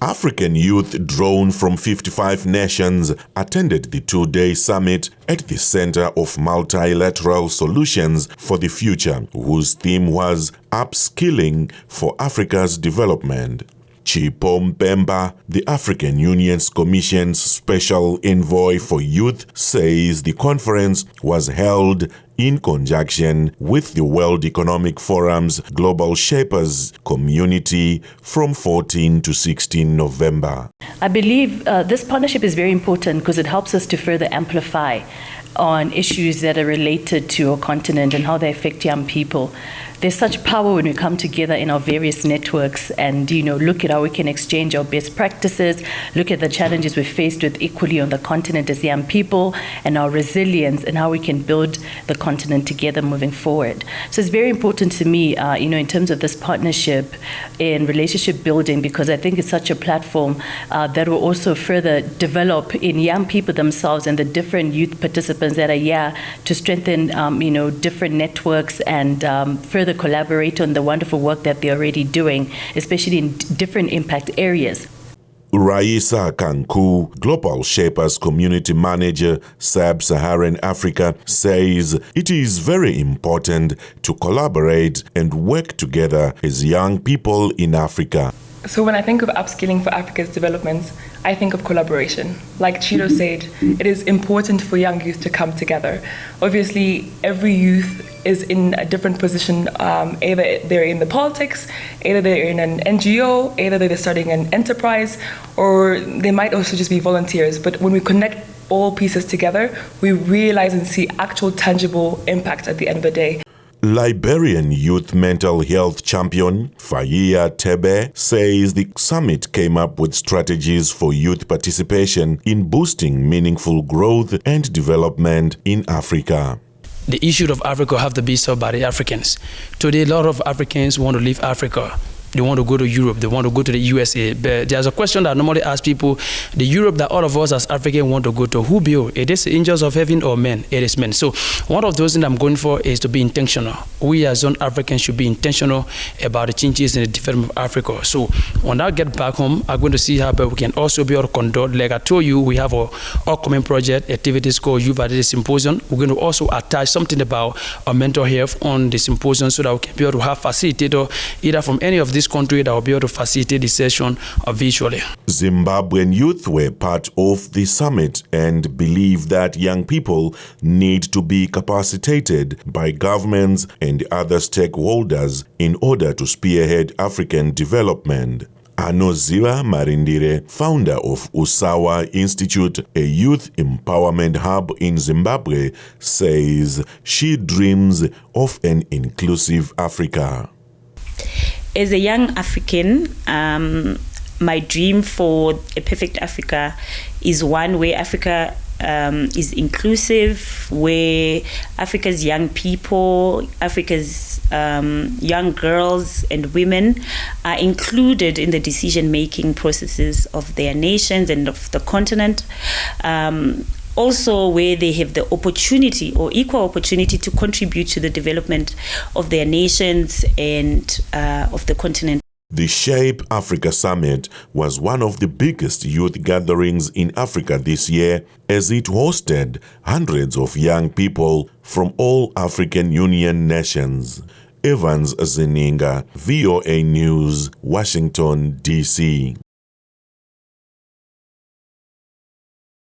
African youth drawn from 55 nations attended the two-day summit at the Center of Multilateral Solutions for the Future, whose theme was Upskilling for Africa's Development. Chipom Pemba, the African Union's Commission's Special Envoy for Youth, says the conference was held in conjunction with the World Economic Forum's Global Shapers community from 14 to 16 November. I believe this partnership is very important because it helps us to further amplify on issues that are related to our continent and how they affect young people. There's such power when we come together in our various networks and, look at how we can exchange our best practices, look at the challenges we're faced with equally on the continent as young people, and our resilience and how we can build the continent together moving forward. So it's very important to me, in terms of this partnership in relationship building, because I think it's such a platform that will also further develop in young people themselves and the different youth participants that are here to strengthen, different networks and further collaborate on the wonderful work that they're already doing, especially in different impact areas. Raisa Kanku, Global Shapers Community Manager, Sub-Saharan Africa, says it is very important to collaborate and work together as young people in Africa. So when I think of upskilling for Africa's development, I think of collaboration. Like Chido said, it is important for young youth to come together. Obviously, every youth is in a different position. Either they're in the politics, either they're in an NGO, either they're starting an enterprise, or they might also just be volunteers. But when we connect all pieces together, we realize and see actual tangible impact at the end of the day. Liberian youth mental health champion Fayia Tebe says the summit came up with strategies for youth participation in boosting meaningful growth and development in Africa. The issue of Africa have to be solved by the Africans. Today, a lot of Africans want to leave Africa. They want to go to Europe, they want to go to the USA. But there's a question that I normally ask people, the Europe that all of us as Africans want to go to, who built? It is the angels of heaven or men? It is men. So one of those things I'm going for is to be intentional. We as young Africans should be intentional about the changes in the development of Africa. So when I get back home, I'm going to see how we can also be able to conduct, like I told you, we have our upcoming project, activities called Youth Identity Symposium. We're going to also attach something about our mental health on the symposium so that we can be able to have facilitator either from any of these countries that will be able to facilitate the session visually. Zimbabwean youth were part of the summit and believe that young people need to be capacitated by governments and other stakeholders in order to spearhead African development. Anoziwa Marindire, founder of Usawa Institute, a youth empowerment hub in Zimbabwe, says she dreams of an inclusive Africa. As a young African, my dream for a perfect Africa is one where Africa is inclusive, where Africa's young people, Africa's young girls and women are included in the decision-making processes of their nations and of the continent. Also where they have the opportunity or equal opportunity to contribute to the development of their nations and of the continent. The Shape Africa Summit was one of the biggest youth gatherings in Africa this year as it hosted hundreds of young people from all African Union nations. Evans Zeninga, VOA News, Washington, D.C.